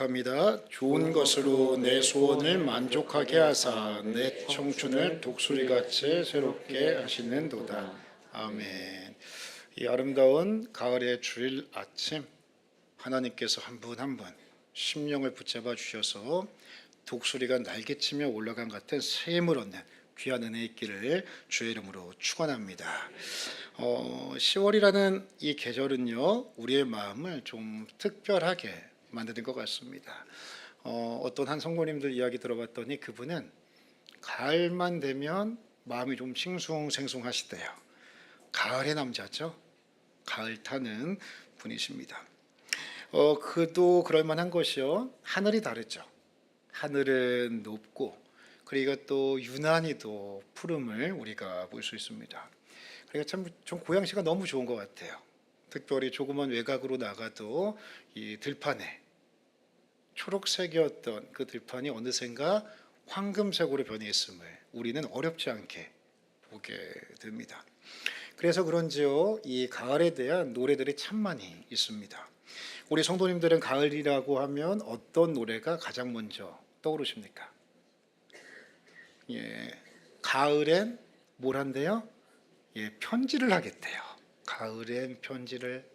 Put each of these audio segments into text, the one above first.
합니다. 좋은 것으로 내 소원을 만족하게 하사 내 청춘을 독수리같이 새롭게 하시는도다. 아멘. 이 아름다운 가을의 주일 아침, 하나님께서 한 분 한 분 심령을 붙잡아 주셔서 독수리가 날개치며 올라간 같은 새 힘을 얻는 귀한 은혜 있기를 주의 이름으로 축원합니다. 10월이라는 이 계절은요, 우리의 마음을 좀 특별하게 만드는 것 같습니다. 어떤 한 성도님들 이야기 들어봤더니 그분은 가을만 되면 마음이 좀 싱숭생숭하시대요. 가을의 남자죠. 가을 타는 분이십니다. 그도 그럴 만한 것이요. 하늘이 다르죠. 하늘은 높고 그리고 또 유난히도 푸름을 우리가 볼 수 있습니다. 그러니까 좀 고양시가 너무 좋은 것 같아요. 특별히 조그만 외곽으로 나가도 이 들판에 초록색이었던 그 들판이 어느샌가 황금색으로 변해 있음을 우리는 어렵지 않게 보게 됩니다. 그래서 그런지요, 이 가을에 대한 노래들이 참 많이 있습니다. 우리 성도님들은 가을이라고 하면 어떤 노래가 가장 먼저 떠오르십니까? 예, 가을엔 뭘 한대요? 예, 편지를 하겠대요. 가을엔 편지를.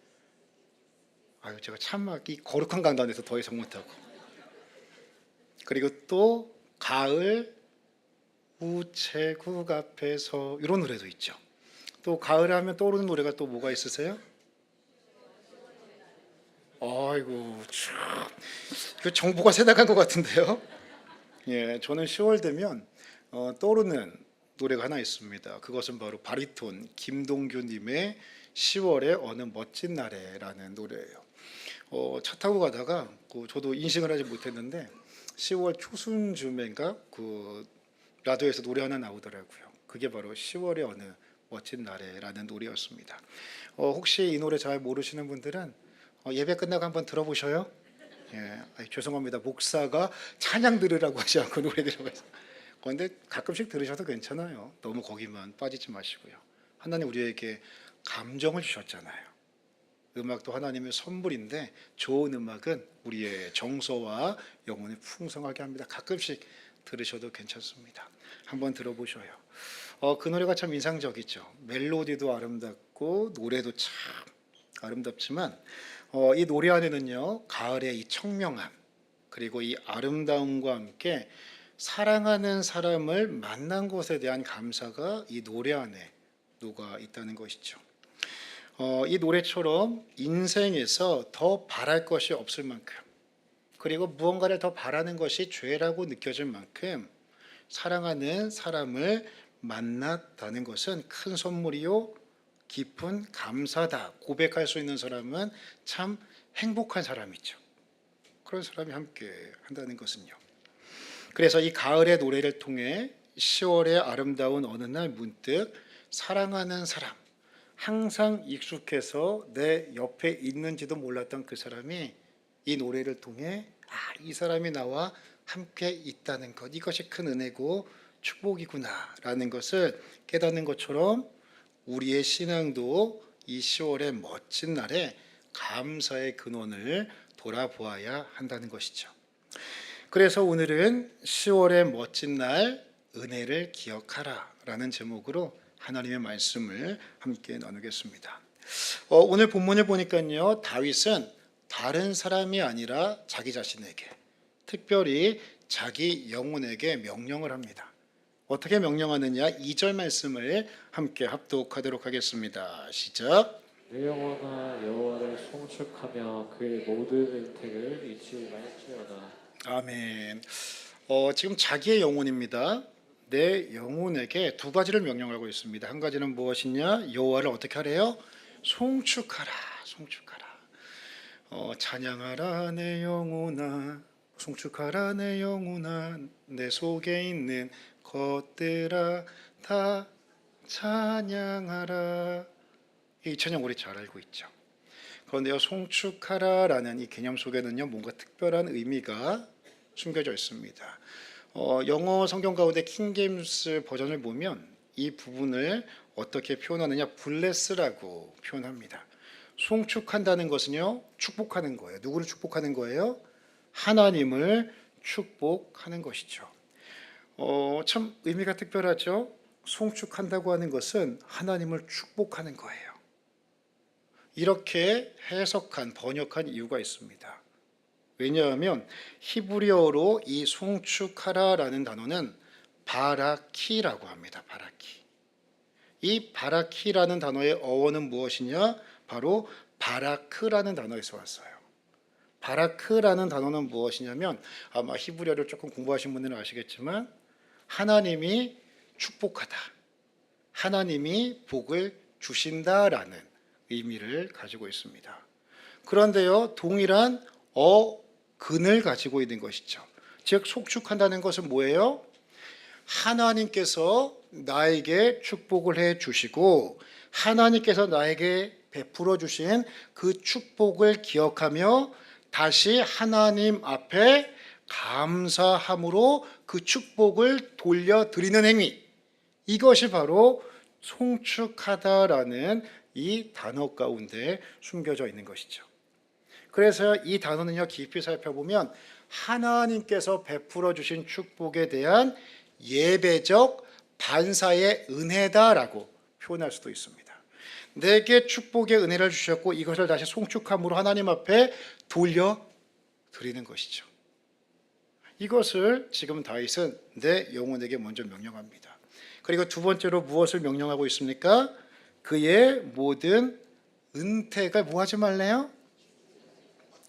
아유, 제가 참 이 거룩한 강단에서 더 이상 못하고. 그리고 또 가을 우체국 앞에서 이런 노래도 있죠. 또 가을 하면 떠오르는 노래가 또 뭐가 있으세요? 아이고 참, 그 정보가 새 나간 것 같은데요. 예, 저는 10월 되면 떠오르는 노래가 하나 있습니다. 그것은 바로 바리톤 김동규님의 10월의 어느 멋진 날에라는 노래예요. 차 타고 가다가 저도 인식을 하지 못했는데 10월 초순쯤인가 그 라디오에서 노래 하나 나오더라고요. 그게 바로 10월의 어느 멋진 날에라는 노래였습니다. 혹시 이 노래 잘 모르시는 분들은 예배 끝나고 한번 들어보셔요. 예, 죄송합니다. 목사가 찬양 들으라고 하지 않고 노래 들어가서. 그런데 가끔씩 들으셔도 괜찮아요. 너무 거기만 빠지지 마시고요. 하나님 우리에게 감정을 주셨잖아요. 음악도 하나님의 선물인데 좋은 음악은 우리의 정서와 영혼을 풍성하게 합니다. 가끔씩 들으셔도 괜찮습니다. 한번 들어보셔요. 그 노래가 참 인상적이죠. 멜로디도 아름답고 노래도 참 아름답지만 이 노래 안에는요, 가을의 이 청명함 그리고 이 아름다움과 함께 사랑하는 사람을 만난 것에 대한 감사가 이 노래 안에 녹아 있다는 것이죠. 이 노래처럼 인생에서 더 바랄 것이 없을 만큼 그리고 무언가를 더 바라는 것이 죄라고 느껴질 만큼 사랑하는 사람을 만났다는 것은 큰 선물이요 깊은 감사다 고백할 수 있는 사람은 참 행복한 사람이죠. 그런 사람이 함께 한다는 것은요. 그래서 이 가을의 노래를 통해 10월의 아름다운 어느 날 문득 사랑하는 사람, 항상 익숙해서 내 옆에 있는지도 몰랐던 그 사람이 이 노래를 통해 이 사람이 나와 함께 있다는 것, 이것이 큰 은혜고 축복이구나라는 것을 깨닫는 것처럼 우리의 신앙도 이 10월의 멋진 날에 감사의 근원을 돌아보아야 한다는 것이죠. 그래서 오늘은 10월의 멋진 날 은혜를 기억하라 라는 제목으로 하나님의 말씀을 함께 나누겠습니다. 오늘 본문을 보니까요, 다윗은 다른 사람이 아니라 자기 자신에게, 특별히 자기 영혼에게 명령을 합니다. 어떻게 명령하느냐? 2절 말씀을 함께 합독하도록 하겠습니다. 시작. 내 영혼아 여호와를 송축하며 그의 모든 은택을 잊지 말지어다. 아멘. 지금 자기의 영혼입니다. 내 영혼에게 두 가지를 명령하고 있습니다. 한 가지는 무엇이냐? 여호와를 어떻게 하래요? 송축하라, 송축하라. 찬양하라 내 영혼아, 송축하라 내 영혼아, 내 속에 있는 것들아 다 찬양하라. 이 찬양 우리 잘 알고 있죠. 그런데요, 송축하라라는 이 개념 속에는요, 뭔가 특별한 의미가 숨겨져 있습니다. 영어 성경 가운데 킹제임스 버전을 보면 이 부분을 어떻게 표현하느냐? 블레스라고 표현합니다. 송축한다는 것은요, 축복하는 거예요. 누구를 축복하는 거예요? 하나님을 축복하는 것이죠. 참 의미가 특별하죠. 송축한다고 하는 것은 하나님을 축복하는 거예요. 이렇게 해석한 번역한 이유가 있습니다. 왜냐하면 히브리어로 이 송축하라라는 단어는 바라키라고 합니다. 바라키. 이 바라키라는 단어의 어원은 무엇이냐? 바로 바라크라는 단어에서 왔어요. 바라크라는 단어는 무엇이냐면 아마 히브리어를 조금 공부하신 분들은 아시겠지만 하나님이 축복하다, 하나님이 복을 주신다라는 의미를 가지고 있습니다. 그런데요, 동일한 어근을 가지고 있는 것이죠. 즉 속축한다는 것은 뭐예요? 하나님께서 나에게 축복을 해 주시고 하나님께서 나에게 베풀어 주신 그 축복을 기억하며 다시 하나님 앞에 감사함으로 그 축복을 돌려드리는 행위, 이것이 바로 송축하다라는 이 단어 가운데 숨겨져 있는 것이죠. 그래서 이 단어는요, 깊이 살펴보면 하나님께서 베풀어 주신 축복에 대한 예배적 반사의 은혜다라고 표현할 수도 있습니다. 내게 축복의 은혜를 주셨고 이것을 다시 송축함으로 하나님 앞에 돌려드리는 것이죠. 이것을 지금 다윗은 내 영혼에게 먼저 명령합니다. 그리고 두 번째로 무엇을 명령하고 있습니까? 그의 모든 은택을 뭐 하지 말래요?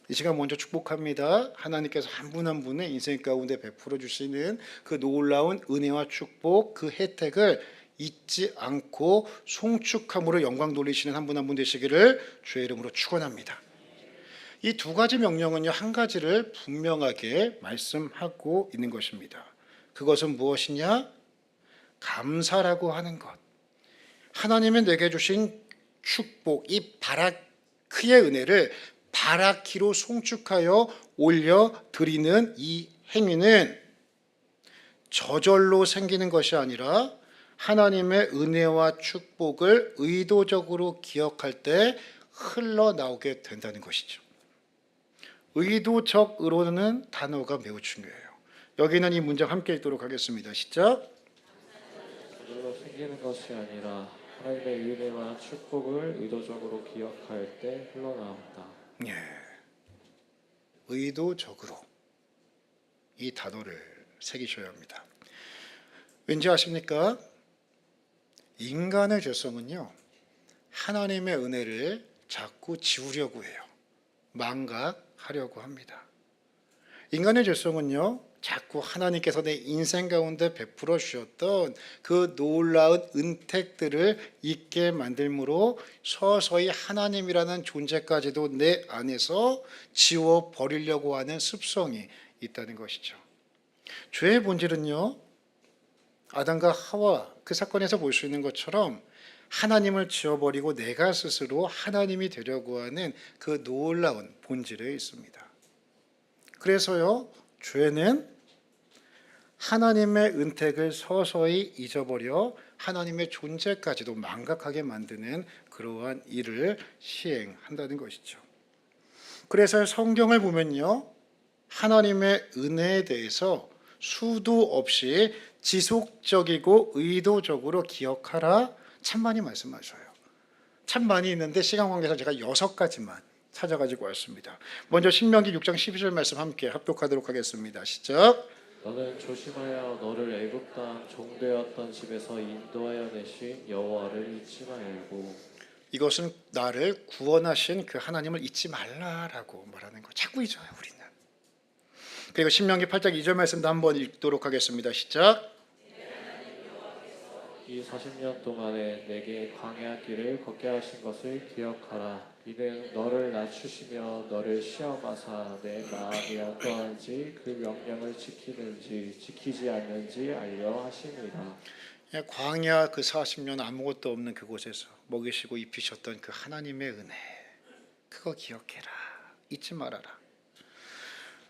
이 시간 먼저 축복합니다. 하나님께서 한 분 한 분의 인생 가운데 베풀어 주시는 그 놀라운 은혜와 축복, 그 혜택을 잊지 않고 송축함으로 영광 돌리시는 한 분 한 분 되시기를 주의 이름으로 축원합니다. 이 두 가지 명령은요, 한 가지를 분명하게 말씀하고 있는 것입니다. 그것은 무엇이냐? 감사라고 하는 것. 하나님이 내게 주신 축복, 이 바라크의 은혜를 바라키로 송축하여 올려드리는 이 행위는 저절로 생기는 것이 아니라 하나님의 은혜와 축복을 의도적으로 기억할 때 흘러나오게 된다는 것이죠. 의도적으로는 단어가 매우 중요해요. 여기는 이 문장 함께 읽도록 하겠습니다. 시작. 저절로 생기는 것이 아니라 하나님의 은혜와 축복을 의도적으로 기억할 때 흘러나온다. 예, 의도적으로 이 단어를 새기셔야 합니다. 왠지 아십니까? 인간의 죄성은요, 하나님의 은혜를 자꾸 지우려고 해요. 망각하려고 합니다. 인간의 죄성은요, 자꾸 하나님께서 내 인생 가운데 베풀어 주셨던 그 놀라운 은택들을 잊게 만들므로 서서히 하나님이라는 존재까지도 내 안에서 지워버리려고 하는 습성이 있다는 것이죠. 죄의 본질은요, 아담과 하와 그 사건에서 볼 수 있는 것처럼 하나님을 지워버리고 내가 스스로 하나님이 되려고 하는 그 놀라운 본질에 있습니다. 그래서요, 죄는 하나님의 은택을 서서히 잊어버려 하나님의 존재까지도 망각하게 만드는 그러한 일을 시행한다는 것이죠. 그래서 성경을 보면요, 하나님의 은혜에 대해서 수도 없이 지속적이고 의도적으로 기억하라 참 많이 말씀하셔요. 참 많이 있는데 시간 관계상 제가 6가지만 찾아가지고 왔습니다. 먼저 신명기 6장 12절 말씀 함께 합독하도록 하겠습니다. 시작. 너는 조심하여 너를 애굽 땅 종되었던 집에서 인도하여 내신 여호와를 잊지 말고. 이것은 나를 구원하신 그 하나님을 잊지 말라라고 말하는 거. 자꾸 잊어요, 우리는. 그리고 신명기 8장 2절 말씀도 한번 읽도록 하겠습니다. 시작. 이 40년 동안에 내게 광야 길을 걷게 하신 것을 기억하라. 이는 너를 낮추시며 너를 시험하사 내 마음이 어떠한지 그 명령을 지키는지 지키지 않는지 알려 하심이라. 광야 그 40년 아무것도 없는 그곳에서 먹이시고 입히셨던 그 하나님의 은혜, 그거 기억해라. 잊지 말아라.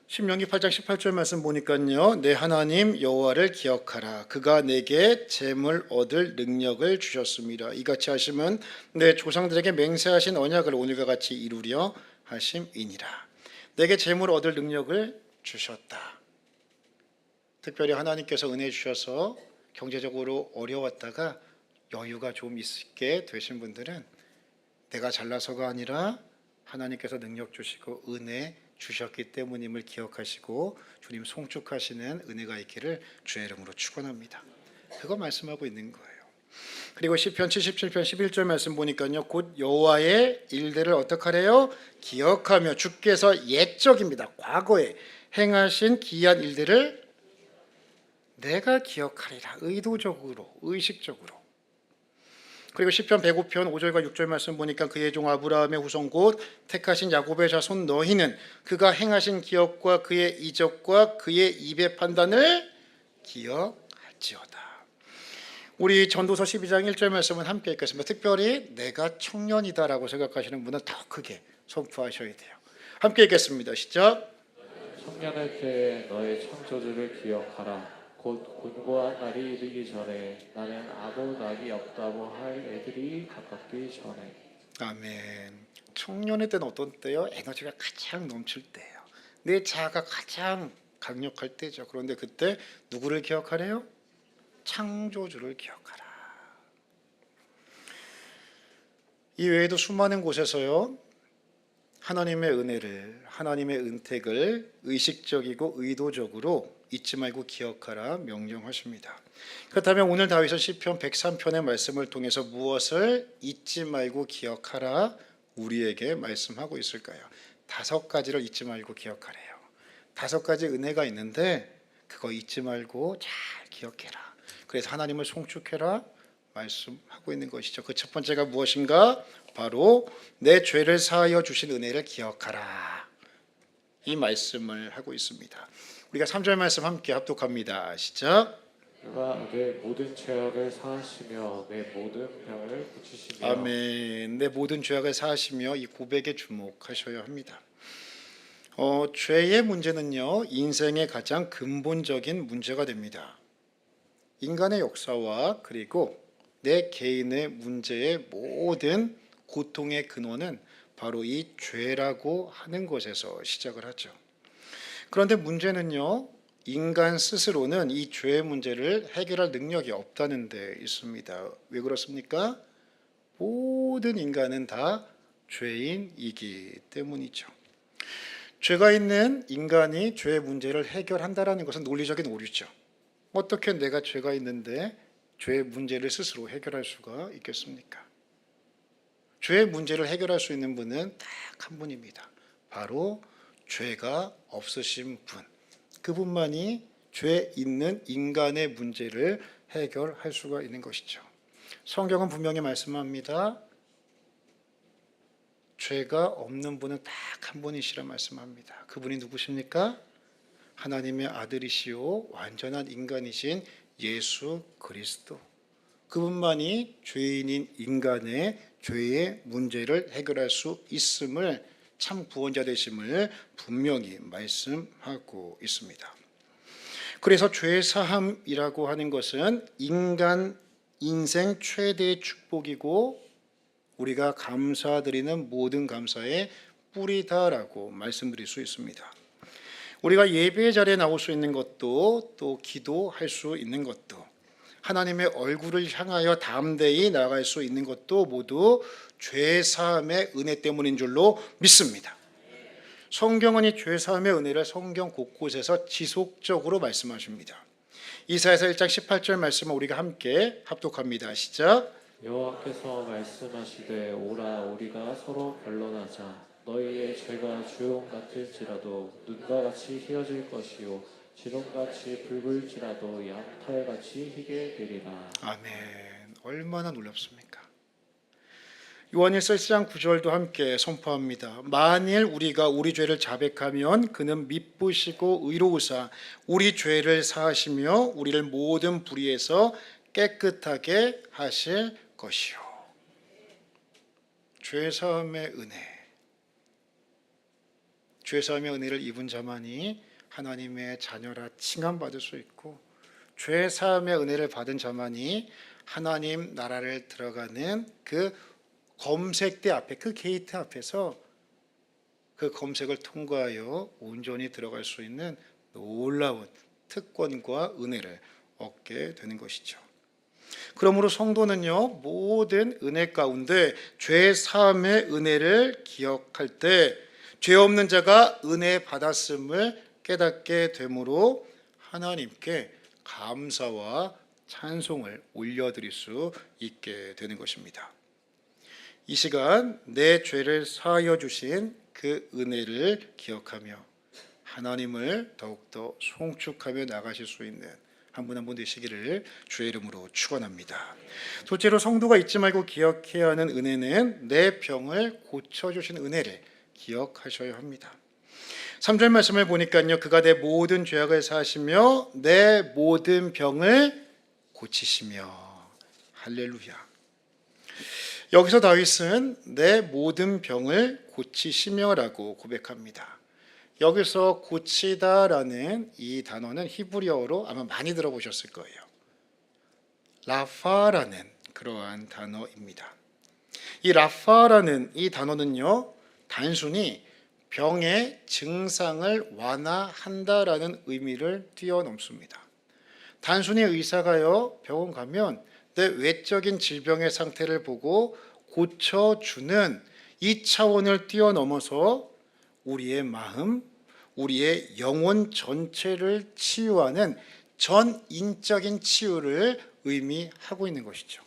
신명기 8장 18절 말씀 보니까요, 내 하나님 여호와를 기억하라. 그가 내게 재물 얻을 능력을 주셨습니다. 이같이 하심은 내 조상들에게 맹세하신 언약을 오늘과 같이 이루려 하심이니라. 내게 재물 얻을 능력을 주셨다. 특별히 하나님께서 은혜 주셔서 경제적으로 어려웠다가 여유가 좀 있게 되신 분들은 내가 잘나서가 아니라 하나님께서 능력 주시고 은혜 주셨기 때문임을 기억하시고 주님 송축하시는 은혜가 있기를 주의 이름으로 축원합니다. 그거 말씀하고 있는 거예요. 그리고 시편 77편 11절 말씀 보니까요, 곧 여호와의 일들을 어떻게 하래요? 기억하며 주께서 옛적입니다. 과거에 행하신 기이한 일들을 내가 기억하리라. 의도적으로, 의식적으로. 그리고 시편 105편 5절과 6절 말씀 보니까 그의 종 아브라함의 후손 곧 택하신 야곱의 자손 너희는 그가 행하신 기억과 그의 이적과 그의 입의 판단을 기억할지어다. 우리 전도서 12장 1절 말씀은 함께 읽겠습니다. 특별히 내가 청년이다라고 생각하시는 분은 더 크게 선포하셔야 돼요. 함께 읽겠습니다. 시작. 청년의 때에 너의 창조주를 기억하라. 곧 곤고한 날이 이르기 전에 나는 아무 낙이 없다고 할 애들이 가깝기 전에. 아멘. 청년의 때는 어떤 때요? 에너지가 가장 넘칠 때예요. 내 자아가 가장 강력할 때죠. 그런데 그때 누구를 기억하래요? 창조주를 기억하라. 이 외에도 수많은 곳에서요, 하나님의 은혜를, 하나님의 은택을 의식적이고 의도적으로 잊지 말고 기억하라 명령하십니다. 그렇다면 오늘 다윗은 시편 103편의 말씀을 통해서 무엇을 잊지 말고 기억하라 우리에게 말씀하고 있을까요? 5가지를 잊지 말고 기억하래요. 5가지 은혜가 있는데 그거 잊지 말고 잘 기억해라. 그래서 하나님을 송축해라 말씀하고 있는 것이죠. 그 첫 번째가 무엇인가? 바로 내 죄를 사하여 주신 은혜를 기억하라. 이 말씀을 하고 있습니다. 우리가 3절 말씀 함께 합독합니다. 시작. 그가 내 모든 죄악을 사하시며 내 모든 병을 고치시며. 아멘. 내 모든 죄악을 사하시며 이 고백에 주목하셔야 합니다. 죄의 문제는요, 인생의 가장 근본적인 문제가 됩니다. 인간의 역사와 그리고 내 개인의 문제의 모든 고통의 근원은 바로 이 죄라고 하는 것에서 시작을 하죠. 그런데 문제는요, 인간 스스로는 이 죄의 문제를 해결할 능력이 없다는 데 있습니다. 왜 그렇습니까? 모든 인간은 다 죄인이기 때문이죠. 죄가 있는 인간이 죄의 문제를 해결한다는 것은 논리적인 오류죠. 어떻게 내가 죄가 있는데 죄의 문제를 스스로 해결할 수가 있겠습니까? 죄의 문제를 해결할 수 있는 분은 딱 한 분입니다. 바로 죄가 없으신 분. 그분만이 죄 있는 인간의 문제를 해결할 수가 있는 것이죠. 성경은 분명히 말씀합니다. 죄가 없는 분은 딱 한 분이시라 말씀합니다. 그분이 누구십니까? 하나님의 아들이시오 완전한 인간이신 예수 그리스도. 그분만이 죄인인 인간의 죄의 문제를 해결할 수 있음을, 참 구원자 되심을 분명히 말씀하고 있습니다. 그래서 죄 사함이라고 하는 것은 인간 인생 최대의 축복이고 우리가 감사드리는 모든 감사의 뿌리다라고 말씀드릴 수 있습니다. 우리가 예배의 자리에 나올 수 있는 것도, 또 기도할 수 있는 것도, 하나님의 얼굴을 향하여 담대히 나아갈 수 있는 것도 모두 죄 사함의 은혜 때문인 줄로 믿습니다. 성경은 이 죄 사함의 은혜를 성경 곳곳에서 지속적으로 말씀하십니다. 이사야서 1장 18절 말씀을 우리가 함께 합독합니다. 시작. 여호와께서 말씀하시되 오라 우리가 서로 변론하자. 너희의 죄가 주홍 같을지라도 눈과 같이 희어질 것이요 지름같이 붉을지라도 양털같이 희게 되리라. 아멘. 얼마나 놀랍습니까? 요한일서 1장 9절도 함께 선포합니다. 만일 우리가 우리 죄를 자백하면 그는 미쁘시고 의로우사 우리 죄를 사하시며 우리를 모든 불의에서 깨끗하게 하실 것이요. 죄 사함의 은혜. 죄 사함의 은혜를 입은 자만이 하나님의 자녀라 칭함받을 수 있고 죄 사함의 은혜를 받은 자만이 하나님 나라를 들어가는 그 검색대 앞에, 그 게이트 앞에서 그 검색을 통과하여 온전히 들어갈 수 있는 놀라운 특권과 은혜를 얻게 되는 것이죠. 그러므로 성도는요, 모든 은혜 가운데 죄 사함의 은혜를 기억할 때 죄 없는 자가 은혜 받았음을 깨닫게 되므로 하나님께 감사와 찬송을 올려드릴 수 있게 되는 것입니다. 이 시간 내 죄를 사하여 주신 그 은혜를 기억하며 하나님을 더욱더 송축하며 나가실 수 있는 한 분 한 분 되시기를 주의 이름으로 축원합니다. 둘째로 성도가 잊지 말고 기억해야 하는 은혜는 내 병을 고쳐주신 은혜를 기억하셔야 합니다. 3절 말씀을 보니까요, 그가 내 모든 죄악을 사하시며 내 모든 병을 고치시며, 할렐루야. 여기서 다윗은 내 모든 병을 고치시며라고 고백합니다. 여기서 고치다라는 이 단어는 히브리어로 아마 많이 들어보셨을 거예요. 라파라는 그러한 단어입니다. 이 라파라는 이 단어는요, 단순히 병의 증상을 완화한다라는 의미를 뛰어넘습니다. 단순히 의사가요, 병원 가면 내 외적인 질병의 상태를 보고 고쳐주는 이 차원을 뛰어넘어서 우리의 마음, 우리의 영혼 전체를 치유하는 전인적인 치유를 의미하고 있는 것이죠.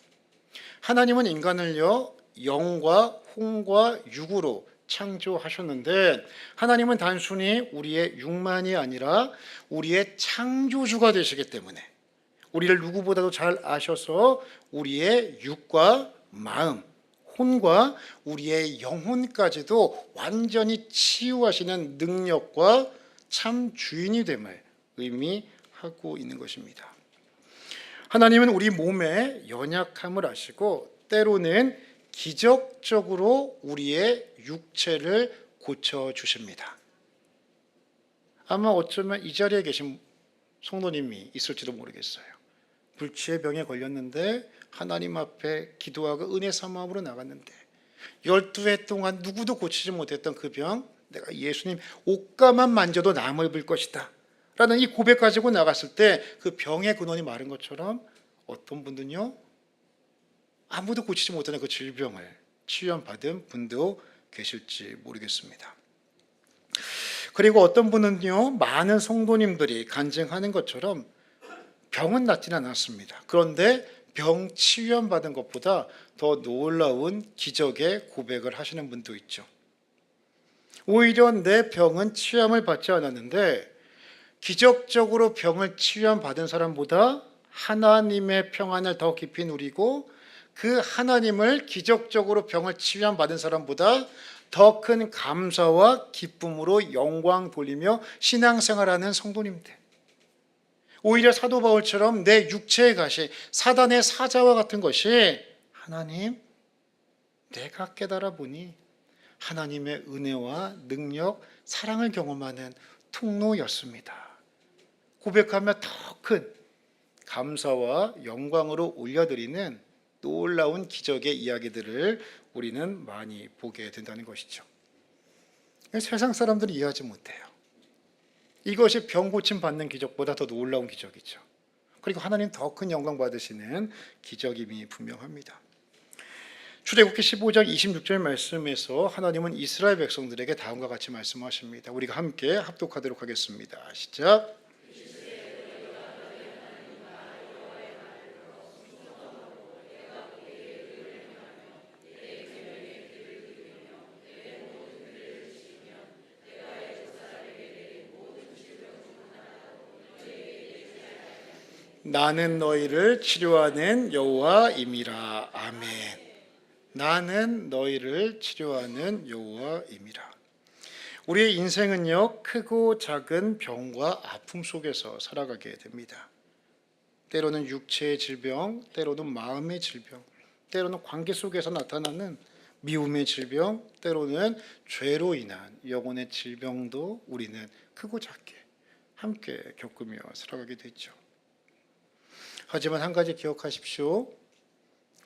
하나님은 인간을요, 영과 혼과 육으로 창조하셨는데 하나님은 단순히 우리의 육만이 아니라 우리의 창조주가 되시기 때문에 우리를 누구보다도 잘 아셔서 우리의 육과 마음, 혼과 우리의 영혼까지도 완전히 치유하시는 능력과 참 주인이 됨을 의미하고 있는 것입니다. 하나님은 우리 몸의 연약함을 아시고 때로는 기적적으로 우리의 육체를 고쳐주십니다. 아마 어쩌면 이 자리에 계신 성도님이 있을지도 모르겠어요. 불치의 병에 걸렸는데 하나님 앞에 기도하고 은혜 사모함으로 나갔는데 12해 동안 누구도 고치지 못했던 그 병, 내가 예수님 옷가만 만져도 남을 입을 것이다 라는 이 고백 가지고 나갔을 때 그 병의 근원이 마른 것처럼 어떤 분들은요, 아무도 고치지 못하는 그 질병을 치유받은 분도 계실지 모르겠습니다. 그리고 어떤 분은요, 많은 성도님들이 간증하는 것처럼 병은 낫지는 않았습니다. 그런데 병 치유받은 것보다 더 놀라운 기적의 고백을 하시는 분도 있죠. 오히려 내 병은 치유함을 받지 않았는데 기적적으로 병을 치유받은 사람보다 하나님의 평안을 더 깊이 누리고 그 하나님을 기적적으로 병을 치유받은 사람보다 더 큰 감사와 기쁨으로 영광 돌리며 신앙생활하는 성도님들, 오히려 사도 바울처럼 내 육체의 가시, 사단의 사자와 같은 것이 하나님, 내가 깨달아 보니 하나님의 은혜와 능력, 사랑을 경험하는 통로였습니다. 고백하며 더 큰 감사와 영광으로 올려드리는 놀라운 기적의 이야기들을 우리는 많이 보게 된다는 것이죠. 세상 사람들이 이해하지 못해요. 이것이 병 고침 받는 기적보다 더 놀라운 기적이죠. 그리고 하나님 더 큰 영광 받으시는 기적임이 분명합니다. 출애굽기 15장 26절 말씀에서 하나님은 이스라엘 백성들에게 다음과 같이 말씀하십니다. 우리가 함께 합독하도록 하겠습니다. 시작. 나는 너희를 치료하는 여호와임이라. 아멘. 나는 너희를 치료하는 여호와임이라. 우리의 인생은요, 크고 작은 병과 아픔 속에서 살아가게 됩니다. 때로는 육체의 질병, 때로는 마음의 질병, 때로는 관계 속에서 나타나는 미움의 질병, 때로는 죄로 인한 영혼의 질병도 우리는 크고 작게 함께 겪으며 살아가게 되죠. 하지만 한 가지 기억하십시오.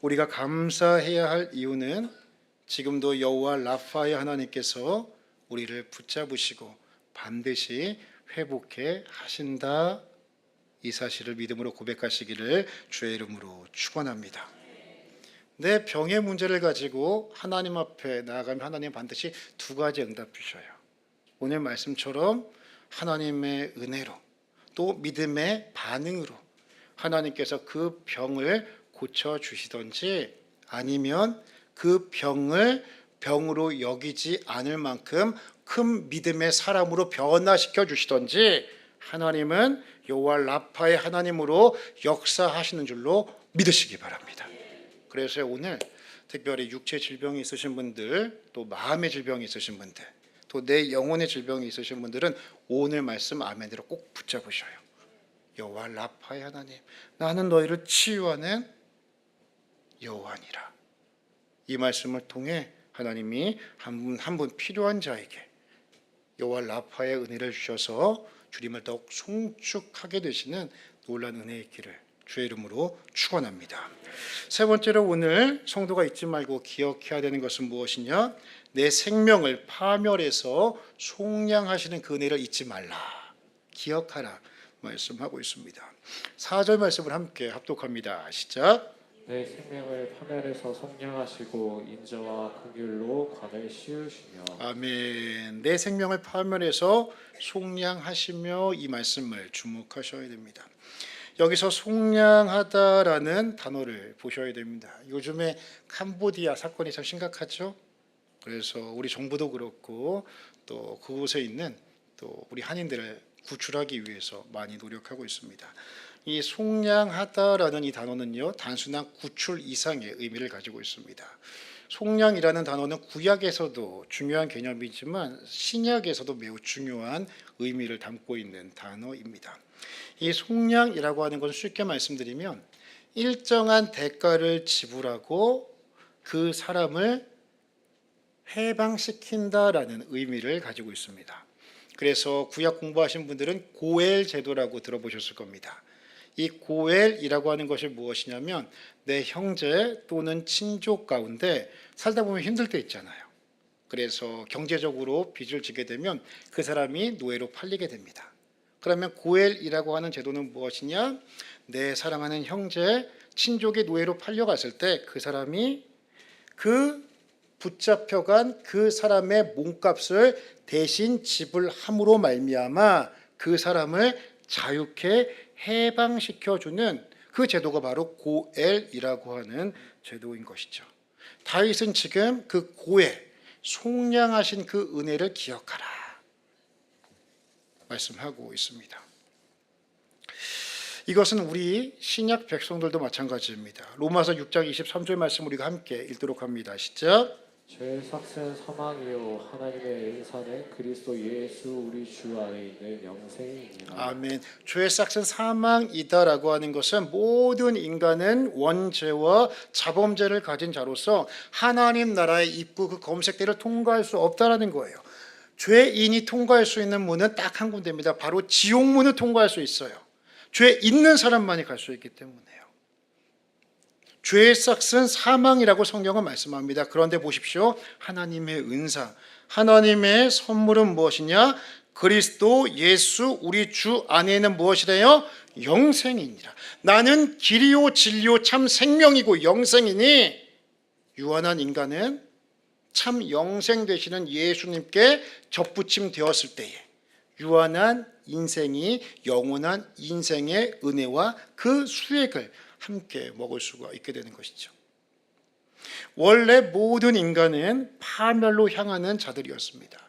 우리가 감사해야 할 이유는 지금도 여호와 라파의 하나님께서 우리를 붙잡으시고 반드시 회복해 하신다. 이 사실을 믿음으로 고백하시기를 주의 이름으로 축원합니다. 내 병의 문제를 가지고 하나님 앞에 나아가면 하나님 반드시 두 가지 응답 주셔요. 오늘 말씀처럼 하나님의 은혜로 또 믿음의 반응으로 하나님께서 그 병을 고쳐주시든지 아니면 그 병을 병으로 여기지 않을 만큼 큰 믿음의 사람으로 변화시켜 주시든지 하나님은 여호와 라파의 하나님으로 역사하시는 줄로 믿으시기 바랍니다. 그래서 오늘 특별히 육체 질병이 있으신 분들, 또 마음의 질병이 있으신 분들, 또 내 영혼의 질병이 있으신 분들은 오늘 말씀 아멘으로 꼭 붙잡으셔요. 여호와 라파의 하나님, 나는 너희를 치유하는 여호와니라. 이 말씀을 통해 하나님이 한 분 한 분 필요한 자에게 여호와 라파의 은혜를 주셔서 주님을 더욱 송축하게 되시는 놀라운 은혜의 길을 주의 이름으로 축원합니다. 세 번째로 오늘 성도가 잊지 말고 기억해야 되는 것은 무엇이냐? 내 생명을 파멸해서 속량하시는 그 은혜를 잊지 말라. 기억하라 말씀하고 있습니다. 4절 말씀을 함께 합독합니다. 시작. 내 생명을 파멸해서 속량하시고 인자와 긍휼로 관을 씌우시며. 아멘. 내 생명을 파멸해서 속량하시며, 이 말씀을 주목하셔야 됩니다. 여기서 속량하다라는 단어를 보셔야 됩니다. 요즘에 캄보디아 사건이 참 심각하죠. 그래서 우리 정부도 그렇고 또 그곳에 있는 또 우리 한인들을 구출하기 위해서 많이 노력하고 있습니다. 이 속량하다라는 이 단어는요, 단순한 구출 이상의 의미를 가지고 있습니다. 속량이라는 단어는 구약에서도 중요한 개념이지만 신약에서도 매우 중요한 의미를 담고 있는 단어입니다. 이 속량이라고 하는 것은 쉽게 말씀드리면 일정한 대가를 지불하고 그 사람을 해방시킨다라는 의미를 가지고 있습니다. 그래서 구약 공부하신 분들은 고엘 제도라고 들어보셨을 겁니다. 이 고엘이라고 하는 것이 무엇이냐면 내 형제 또는 친족 가운데 살다 보면 힘들 때 있잖아요. 그래서 경제적으로 빚을 지게 되면 그 사람이 노예로 팔리게 됩니다. 그러면 고엘이라고 하는 제도는 무엇이냐? 내 사랑하는 형제, 친족의 노예로 팔려갔을 때 그 사람이 그 붙잡혀간 그 사람의 몸값을 대신 지불함으로 말미암아 그 사람을 자유케 해방시켜주는 그 제도가 바로 고엘이라고 하는 제도인 것이죠. 다윗은 지금 그 고엘, 속량하신 그 은혜를 기억하라 말씀하고 있습니다. 이것은 우리 신약 백성들도 마찬가지입니다. 로마서 6장 23절 말씀 우리가 함께 읽도록 합니다. 시작. 죄의 삭은 사망이요 하나님의 은사는 그리스도 예수 우리 주 안에 있는 영생이니라. 아멘. 죄의 삭은 사망이다라고 하는 것은 모든 인간은 원죄와 자범죄를 가진 자로서 하나님 나라의 입구 그 검색대를 통과할 수 없다라는 거예요. 죄인이 통과할 수 있는 문은 딱 한 군데입니다. 바로 지옥문을 통과할 수 있어요. 죄 있는 사람만이 갈 수 있기 때문에요. 죄의 삭은 사망이라고 성경은 말씀합니다. 그런데 보십시오. 하나님의 은사, 하나님의 선물은 무엇이냐? 그리스도 예수 우리 주 안에는 무엇이래요? 영생이니라. 나는 길이요 진리요 참 생명이고 영생이니 유한한 인간은 참 영생 되시는 예수님께 접붙임 되었을 때에 유한한 인생이 영원한 인생의 은혜와 그 수액을 함께 먹을 수가 있게 되는 것이죠. 원래 모든 인간은 파멸로 향하는 자들이었습니다.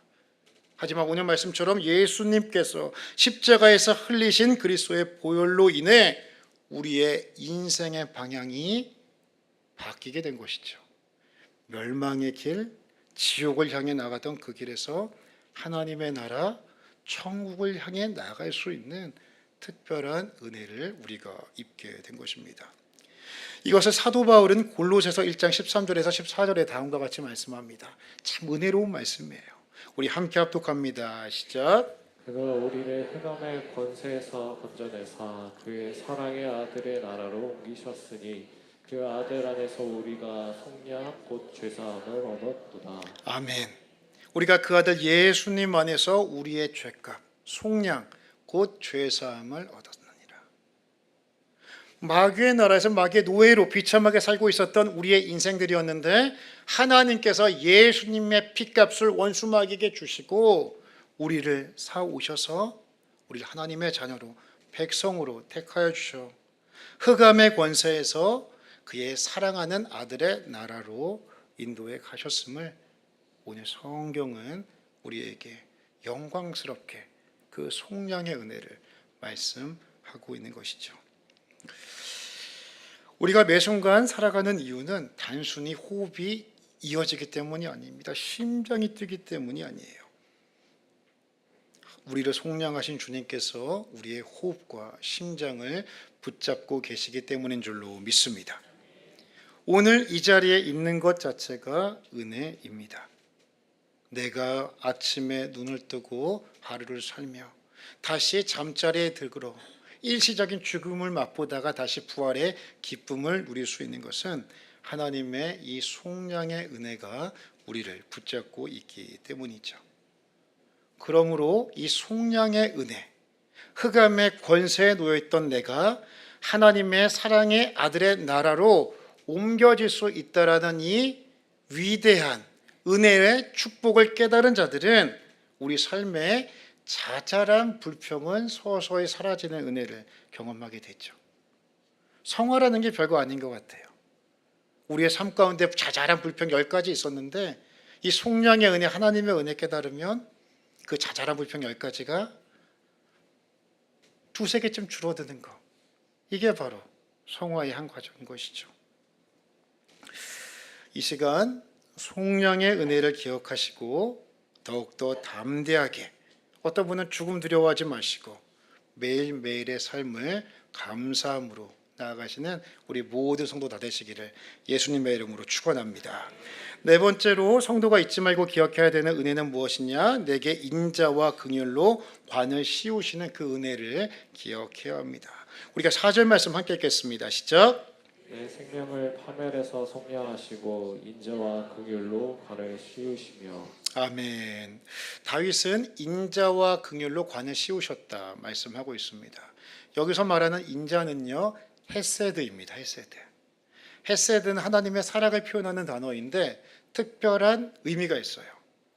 하지만 오늘 말씀처럼 예수님께서 십자가에서 흘리신 그리스도의 보혈로 인해 우리의 인생의 방향이 바뀌게 된 것이죠. 멸망의 길, 지옥을 향해 나가던 그 길에서 하나님의 나라, 천국을 향해 나갈 수 있는 특별한 은혜를 우리가 입게 된 것입니다. 이것을 사도 바울은 골로새서 1장 13절에서 14절에 다음과 같이 말씀합니다. 참 은혜로운 말씀이에요. 우리 함께 합독합니다. 시작. 그가 우리를 흑암의 권세에서 건져내사 그의 사랑의 아들의 나라로 옮기셨으니 그 아들 안에서 우리가 속량 곧 죄사함을 얻었도다. 아멘. 우리가 그 아들 예수님 안에서 우리의 죄값, 속량, 곧 죄사함을 얻었느니라. 마귀의 나라에서 마귀의 노예로 비참하게 살고 있었던 우리의 인생들이었는데 하나님께서 예수님의 피값을 원수 마귀에게 주시고 우리를 사오셔서 우리를 하나님의 자녀로 백성으로 택하여 주셔 흑암의 권세에서 그의 사랑하는 아들의 나라로 인도해 가셨음을 오늘 성경은 우리에게 영광스럽게 그 속량의 은혜를 말씀하고 있는 것이죠. 우리가 매 순간 살아가는 이유는 단순히 호흡이 이어지기 때문이 아닙니다. 심장이 뛰기 때문이 아니에요. 우리를 속량하신 주님께서 우리의 호흡과 심장을 붙잡고 계시기 때문인 줄로 믿습니다. 오늘 이 자리에 있는 것 자체가 은혜입니다. 내가 아침에 눈을 뜨고 하루를 살며 다시 잠자리에 들어 일시적인 죽음을 맛보다가 다시 부활의 기쁨을 누릴 수 있는 것은 하나님의 이 속량의 은혜가 우리를 붙잡고 있기 때문이죠. 그러므로 이 속량의 은혜, 흑암의 권세에 놓여있던 내가 하나님의 사랑의 아들의 나라로 옮겨질 수 있다라는 이 위대한 은혜의 축복을 깨달은 자들은 우리 삶에 자잘한 불평은 서서히 사라지는 은혜를 경험하게 되죠. 성화라는 게 별거 아닌 것 같아요. 우리의 삶 가운데 자잘한 불평 10가지 있었는데 이 속량의 은혜, 하나님의 은혜 깨달으면 그 자잘한 불평 10가지가 두세 개쯤 줄어드는 거. 이게 바로 성화의 한 과정인 것이죠. 이 시간 속량의 은혜를 기억하시고 더욱더 담대하게, 어떤 분은 죽음 두려워하지 마시고 매일매일의 삶을 감사함으로 나아가시는 우리 모든 성도 다 되시기를 예수님의 이름으로 축원합니다. 네 번째로 성도가 잊지 말고 기억해야 되는 은혜는 무엇이냐? 내게 인자와 긍휼로 관을 씌우시는 그 은혜를 기억해야 합니다. 우리가 4절 말씀 함께 읽겠습니다. 시작. 내 생명을 파멸해서 속량하시고 인자와 긍휼로 관을 씌우시며. 아멘. 다윗은 인자와 긍휼로 관을 씌우셨다 말씀하고 있습니다. 여기서 말하는 인자는요, 헤세드입니다. 헤세드. 헤세드는 하나님의 사랑을 표현하는 단어인데 특별한 의미가 있어요.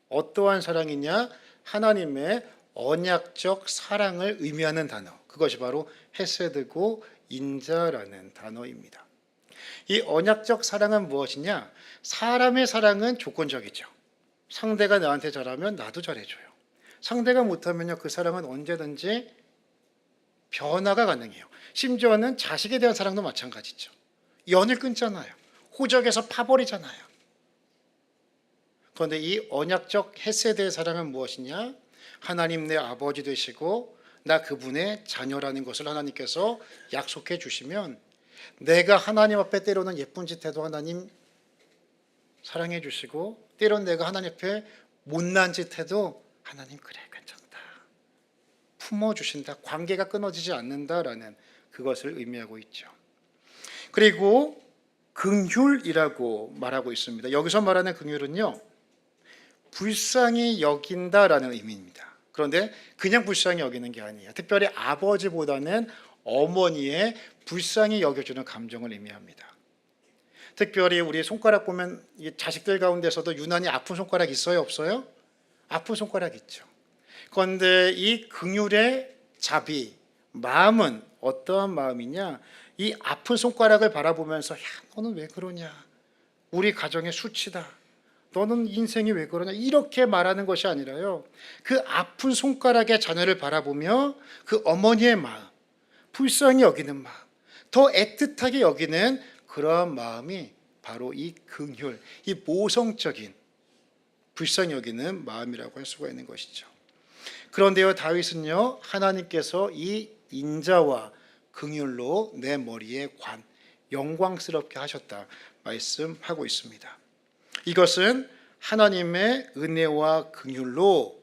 어떠한 사랑이냐? 하나님의 언약적 사랑을 의미하는 단어. 그것이 바로 헤세드고 인자라는 단어입니다. 이 언약적 사랑은 무엇이냐? 사람의 사랑은 조건적이죠. 상대가 나한테 잘하면 나도 잘해줘요. 상대가 못하면요, 그 사랑은 언제든지 변화가 가능해요. 심지어는 자식에 대한 사랑도 마찬가지죠. 연을 끊잖아요. 호적에서 파버리잖아요. 그런데 이 언약적 헤세드의 사랑은 무엇이냐? 하나님 내 아버지 되시고 나 그분의 자녀라는 것을 하나님께서 약속해 주시면 내가 하나님 앞에 때로는 예쁜 짓 해도 하나님 사랑해 주시고 때로는 내가 하나님 앞에 못난 짓 해도 하나님 그래 괜찮다 품어주신다. 관계가 끊어지지 않는다라는 그것을 의미하고 있죠. 그리고 긍휼이라고 말하고 있습니다. 여기서 말하는 긍휼은요, 불쌍히 여긴다라는 의미입니다. 그런데 그냥 불쌍히 여기는 게 아니에요. 특별히 아버지보다는 어머니의 불쌍히 여겨주는 감정을 의미합니다. 특별히 우리 손가락 보면 자식들 가운데서도 유난히 아픈 손가락 있어요, 없어요? 아픈 손가락 있죠. 그런데 이 긍휼의 자비, 마음은 어떠한 마음이냐? 이 아픈 손가락을 바라보면서 야, 너는 왜 그러냐? 우리 가정의 수치다. 너는 인생이 왜 그러냐? 이렇게 말하는 것이 아니라요. 그 아픈 손가락의 자녀를 바라보며 그 어머니의 마음, 불쌍히 여기는 마음, 더 애틋하게 여기는 그러한 마음이 바로 이 긍휼, 이 모성적인 불쌍히 여기는 마음이라고 할 수가 있는 것이죠. 그런데요, 다윗은요, 하나님께서 이 인자와 긍휼로 내 머리에 관, 영광스럽게 하셨다 말씀하고 있습니다. 이것은 하나님의 은혜와 긍휼로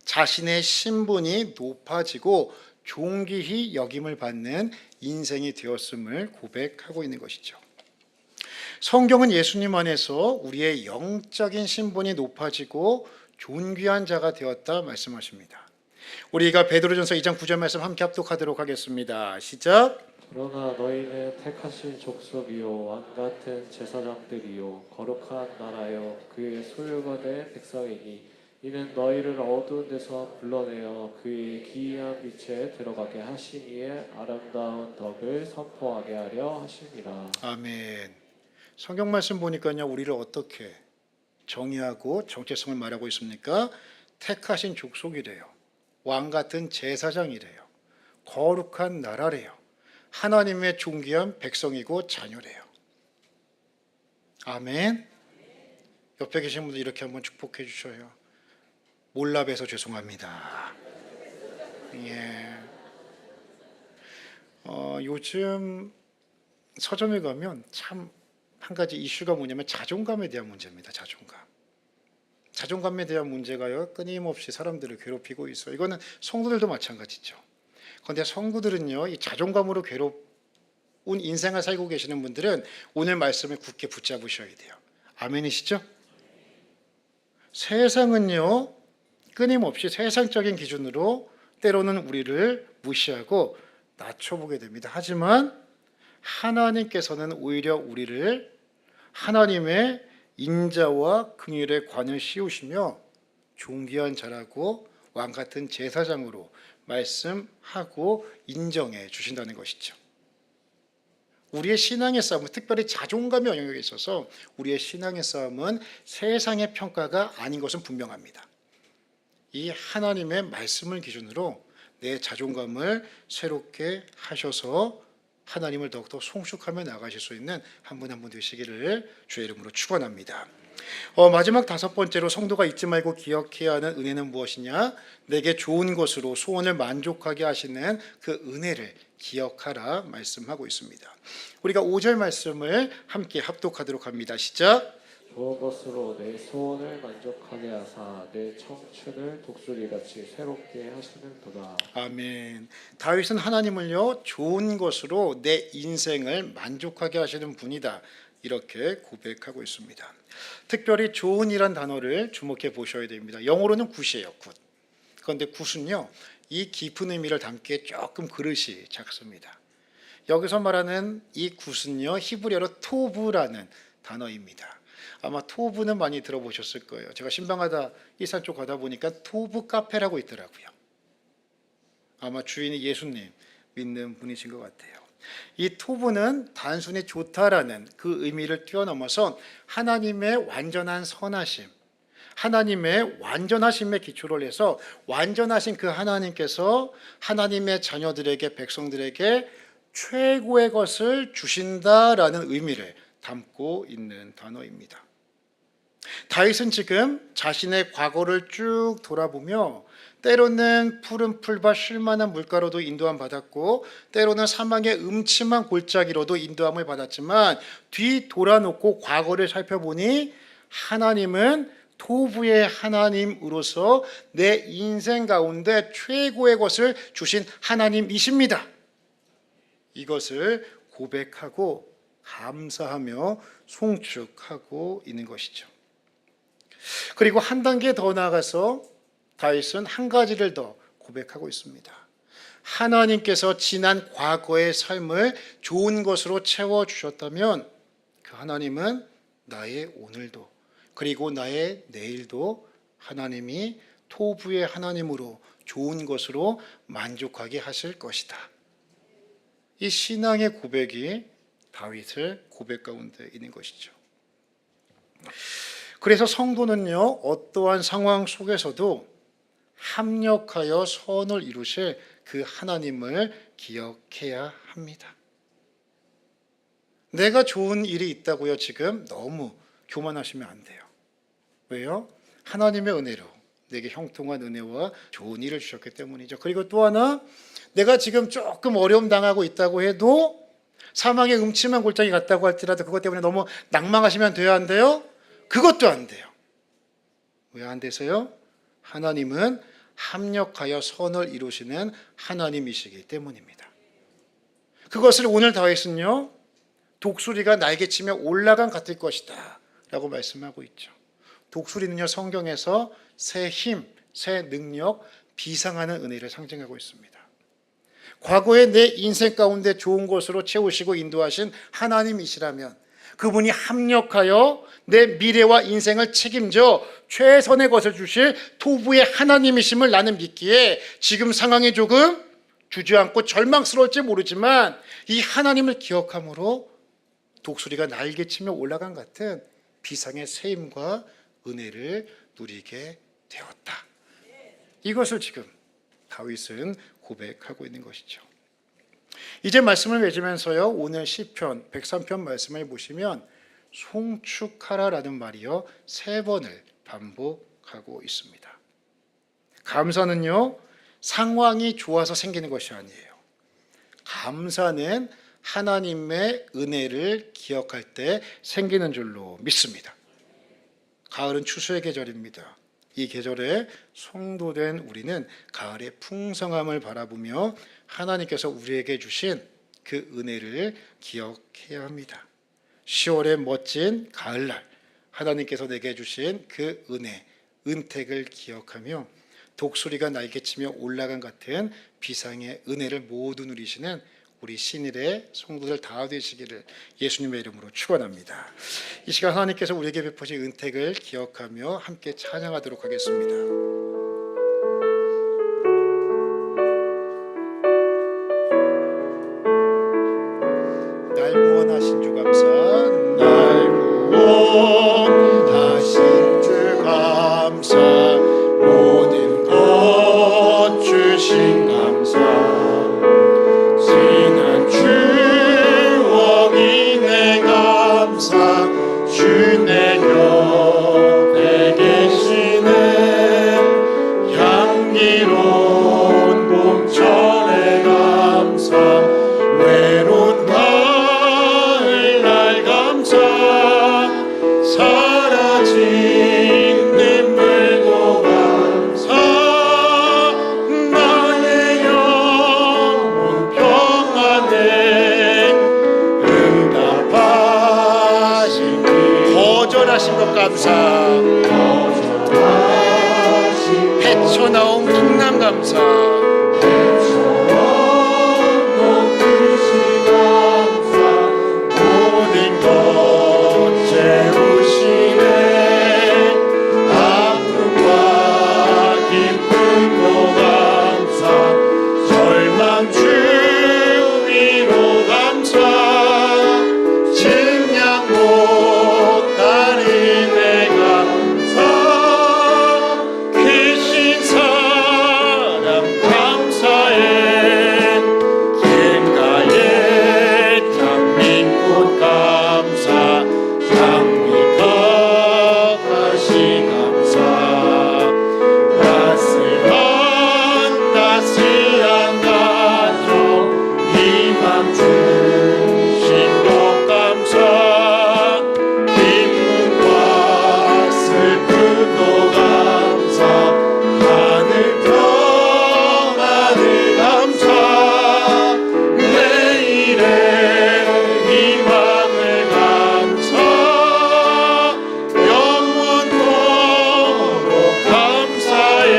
자신의 신분이 높아지고 존귀히 여김을 받는 인생이 되었음을 고백하고 있는 것이죠. 성경은 예수님 안에서 우리의 영적인 신분이 높아지고 존귀한 자가 되었다 말씀하십니다. 우리가 베드로전서 2장 9절 말씀 함께 합독하도록 하겠습니다. 시작. 그러나 너희는 택하신 족속이요 왕 같은 제사장들이요 거룩한 나라요 그의 소유가 된 백성이니 이는 너희를 어두운 데서 불러내어 그의 기이한 빛에 들어가게 하시니에 아름다운 덕을 선포하게 하려 하심이라. 아멘. 성경 말씀 보니까요, 우리를 어떻게 정의하고 정체성을 말하고 있습니까? 택하신 족속이래요. 왕 같은 제사장이래요. 거룩한 나라래요. 하나님의 존귀한 백성이고 자녀래요. 아멘. 옆에 계신 분들 이렇게 한번 축복해 주셔요. 몰라 봬서 죄송합니다. 예. 요즘 서점에 가면 참 한 가지 이슈가 뭐냐면 자존감에 대한 문제입니다. 자존감에 대한 문제가요, 끊임없이 사람들을 괴롭히고 있어요. 이거는 성도들도 마찬가지죠. 그런데 성도들은요, 이 자존감으로 괴롭운 인생을 살고 계시는 분들은 오늘 말씀을 굳게 붙잡으셔야 돼요. 아멘이시죠? 세상은요, 끊임없이 세상적인 기준으로 때로는 우리를 무시하고 낮춰보게 됩니다. 하지만 하나님께서는 오히려 우리를 하나님의 인자와 긍휼의 관을 씌우시며 존귀한 자라고 왕 같은 제사장으로 말씀하고 인정해 주신다는 것이죠. 우리의 신앙의 싸움은, 특별히 자존감의 영역에 있어서 우리의 신앙의 싸움은 세상의 평가가 아닌 것은 분명합니다. 이 하나님의 말씀을 기준으로 내 자존감을 새롭게 하셔서 하나님을 더욱더 송축하며 나가실 수 있는 한 분 한 분 되시기를 주의 이름으로 축원합니다. 마지막 5번째로 성도가 잊지 말고 기억해야 하는 은혜는 무엇이냐? 내게 좋은 것으로 소원을 만족하게 하시는 그 은혜를 기억하라 말씀하고 있습니다. 우리가 5절 말씀을 함께 합독하도록 합니다. 시작. 좋은 것으로 내 소원을 만족하게 하사 내 청춘을 독수리같이 새롭게 하시는도다. 아멘. 다윗은 하나님을요, 좋은 것으로 내 인생을 만족하게 하시는 분이다, 이렇게 고백하고 있습니다. 특별히 좋은이란 단어를 주목해 보셔야 됩니다. 영어로는 굿이에요, 굿. 그런데 굿은요, 이 깊은 의미를 담기에 조금 그릇이 작습니다. 여기서 말하는 이 굿은요, 히브리어로 토브라는 단어입니다. 아마 토브는 많이 들어보셨을 거예요. 제가 신방하다 일산 쪽 가다 보니까 토브 카페라고 있더라고요. 아마 주인이 예수님 믿는 분이신 것 같아요. 이 토브는 단순히 좋다라는 그 의미를 뛰어넘어서 하나님의 완전한 선하심, 하나님의 완전하심에 기초를 해서 완전하신 그 하나님께서 하나님의 자녀들에게, 백성들에게 최고의 것을 주신다라는 의미를 담고 있는 단어입니다. 다윗은 지금 자신의 과거를 쭉 돌아보며 때로는 푸른 풀과 쉴만한 물가로도 인도함 받았고 때로는 사망의 음침한 골짜기로도 인도함을 받았지만 뒤돌아놓고 과거를 살펴보니 하나님은 토부의 하나님으로서 내 인생 가운데 최고의 것을 주신 하나님이십니다. 이것을 고백하고 감사하며 송축하고 있는 것이죠. 그리고 한 단계 더 나아가서 다윗은 한 가지를 더 고백하고 있습니다. 하나님께서 지난 과거의 삶을 좋은 것으로 채워주셨다면 그 하나님은 나의 오늘도 그리고 나의 내일도 하나님이 토부의 하나님으로 좋은 것으로 만족하게 하실 것이다. 이 신앙의 고백이 다윗의 고백 가운데 있는 것이죠. 그래서 성도는요, 어떠한 상황 속에서도 합력하여 선을 이루실 그 하나님을 기억해야 합니다. 내가 좋은 일이 있다고요, 지금 너무 교만하시면 안 돼요. 왜요? 하나님의 은혜로 내게 형통한 은혜와 좋은 일을 주셨기 때문이죠. 그리고 또 하나, 내가 지금 조금 어려움 당하고 있다고 해도 사망의 음침한 골짜기 갔다고 할지라도 그것 때문에 너무 낭망하시면 돼야 안 돼요? 그것도 안 돼요. 왜 안 되세요? 하나님은 합력하여 선을 이루시는 하나님이시기 때문입니다. 그것을 오늘 다윗은요, 독수리가 날개치며 올라간 같을 것이다 라고 말씀하고 있죠. 독수리는요, 성경에서 새 힘, 새 능력, 비상하는 은혜를 상징하고 있습니다. 과거에 내 인생 가운데 좋은 것으로 채우시고 인도하신 하나님이시라면 그분이 합력하여 내 미래와 인생을 책임져 최선의 것을 주실 도부의 하나님이심을 나는 믿기에 지금 상황이 조금 주저앉고 절망스러울지 모르지만 이 하나님을 기억함으로 독수리가 날개치며 올라간 같은 비상의 세임과 은혜를 누리게 되었다. 이것을 지금 다윗은 고백하고 있는 것이죠. 이제 말씀을 맺으면서요, 오늘 시편 103편 말씀을 보시면 송축하라라는 말이요 3번을 반복하고 있습니다. 감사는요 상황이 좋아서 생기는 것이 아니에요. 감사는 하나님의 은혜를 기억할 때 생기는 줄로 믿습니다. 가을은 추수의 계절입니다. 이 계절에 성도된 우리는 가을의 풍성함을 바라보며 하나님께서 우리에게 주신 그 은혜를 기억해야 합니다. 10월의 멋진 가을날 하나님께서 내게 주신 그 은혜, 은택을 기억하며 독수리가 날개치며 올라간 같은 비상의 은혜를 모두 누리시는 우리 신일의 성도들 다 되시기를 예수님의 이름으로 축원합니다. 이 시간 하나님께서 우리에게 베푸신 은택을 기억하며 함께 찬양하도록 하겠습니다. 날 구원하신 주 감사. 날 구원하신 주 감사. 모든 것 주신 감사. 지난 추억이 내 감사. 주 내 곁에 계시네. 향기로운 봄철의 감사. 외로운 가을 날 감사. 사라진 눈물도 감사. 나의 영혼 평안에 응답하신 거절하신 것 감사. 헤쳐나온 풍랑 감사. 모든 것 채우시네. 아픔과 기쁨도 감사. 절망 주위로 감사. 증량 못할 은혜 감사. 크신 사랑 감사해. 길가에 장미꽃 감사. 장미가 다시 감사. 따스한 가족 희망 주신 것 감사. 기쁨과 슬픔도 감사. 하늘 평안을 감사. 내일의 희망을 감사. 영원토록 감사해.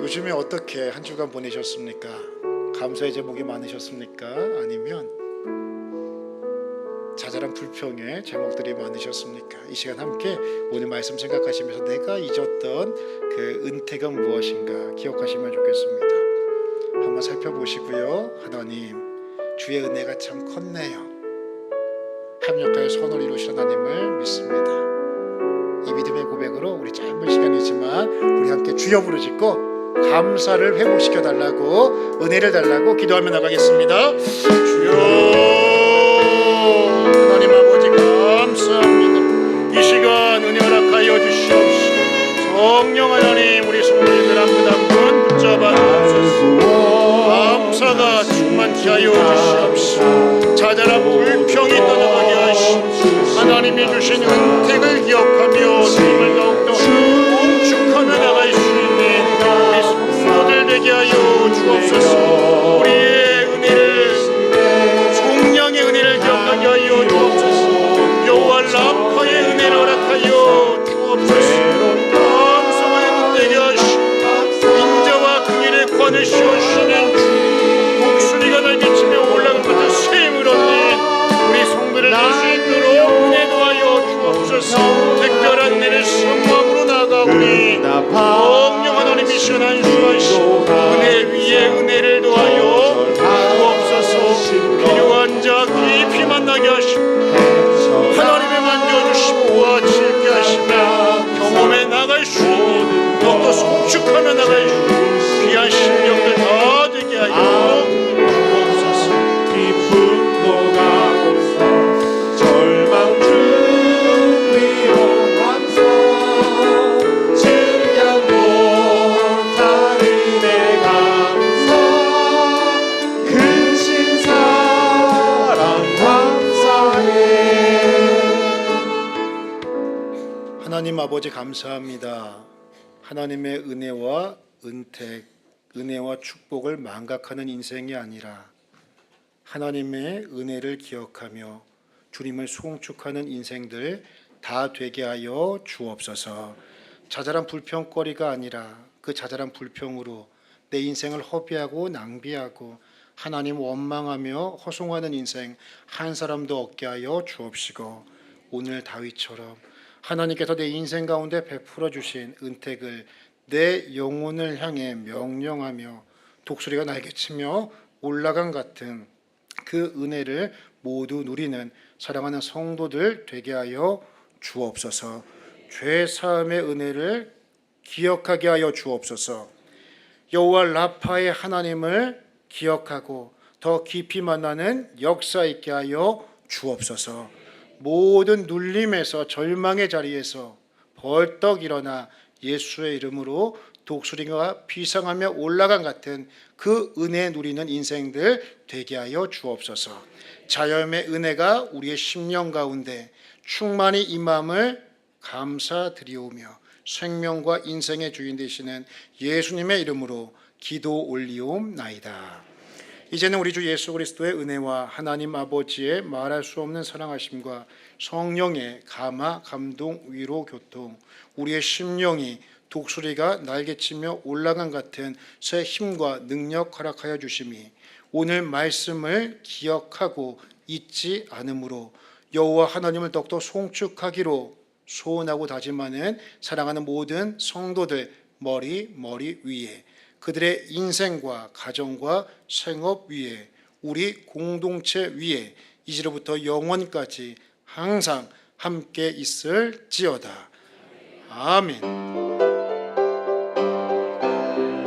요즘에 어떻게 한 주간 보내셨습니까? 감사의 제목이 많으셨습니까? 아니면 자잘한 불평의 제목들이 많으셨습니까? 이 시간 함께 오늘 말씀 생각하시면서 내가 잊었던 그 은택은 무엇인가 기억하시면 좋겠습니다. 한번 살펴보시고요. 하나님, 주의 은혜가 참 컸네요. 합력하여 선을 이루신 하나님을 믿습니다. 이 믿음의 고백으로 우리 짧은 시간이지만 우리 함께 주여 부르짖고 감사를 회복시켜 달라고, 은혜를 달라고 기도하며 나가겠습니다. 주여, 하나님 아버지 감사합니다. 이 시간 은혜 허락하여 주시옵시고 성령 하나님 우리 성도님들 한 분 한 분 붙잡아 주옵소서. 감사가 충만케 하여 주시옵시고 자잘한 불평이 떠나가게 하시고 하나님이 주신 은택을 기억하며 주님을 더욱더 공축하며 나갈 수 있는 우리 성도들 되게 하여 주옵소서. 우리의 은혜를, 총량의 은혜를 기억하게 하여 주옵소서. 안에 씌워주시는 독수리가 날개치며 올라간 것 같은 새 힘을 얻는 우리 성도를 될 수 있도록 은혜 도하여 주옵소서. 특별한 은혜를 사모함으로 나아가오니 성령 하나님이 시원한 수하시고 은혜 위에 은혜를 더하여 주옵소서. 필요한 자 깊이 만나게 하시고 하나님의 만져주심과 지게 하시며 경험에 나갈 수 있는 더욱더 성축하며 나갈 수 있는 귀한 심령들 다 되게 하여 주옵소서. 기쁨도 가고서 절망 준비로 감사 증량 못한 은혜 감사 크신 사랑 감사해. 하나님 아버지 감사합니다. 하나님의 은혜와 은택, 은혜와 축복을 망각하는 인생이 아니라 하나님의 은혜를 기억하며 주님을 송축하는 인생들 다 되게 하여 주옵소서. 자잘한 불평거리가 아니라 그 자잘한 불평으로 내 인생을 허비하고 낭비하고 하나님 원망하며 허송하는 인생 한 사람도 없게 하여 주옵시고, 오늘 다윗처럼 하나님께서 내 인생 가운데 베풀어 주신 은택을 내 영혼을 향해 명령하며 독수리가 날개치며 올라간 같은 그 은혜를 모두 누리는 사랑하는 성도들 되게 하여 주옵소서. 죄 사함의 은혜를 기억하게 하여 주옵소서. 여호와 라파의 하나님을 기억하고 더 깊이 만나는 역사 있게 하여 주옵소서. 모든 눌림에서 절망의 자리에서 벌떡 일어나 예수의 이름으로 독수리가 비상하며 올라간 같은 그 은혜 누리는 인생들 되게 하여 주옵소서. 자연의 은혜가 우리의 심령 가운데 충만히 임함을 감사드리오며 생명과 인생의 주인 되시는 예수님의 이름으로 기도 올리옵나이다. 이제는 우리 주 예수 그리스도의 은혜와 하나님 아버지의 말할 수 없는 사랑하심과 성령의 감화, 감동, 위로, 교통, 우리의 심령이 독수리가 날개치며 올라간 같은 새 힘과 능력 허락하여 주심이 오늘 말씀을 기억하고 잊지 않으므로 여호와 하나님을 더욱더 송축하기로 소원하고 다짐하는 사랑하는 모든 성도들 머리 위에, 그들의 인생과 가정과 생업 위에, 우리 공동체 위에 이제로부터 영원까지 항상 함께 있을지어다. 아멘.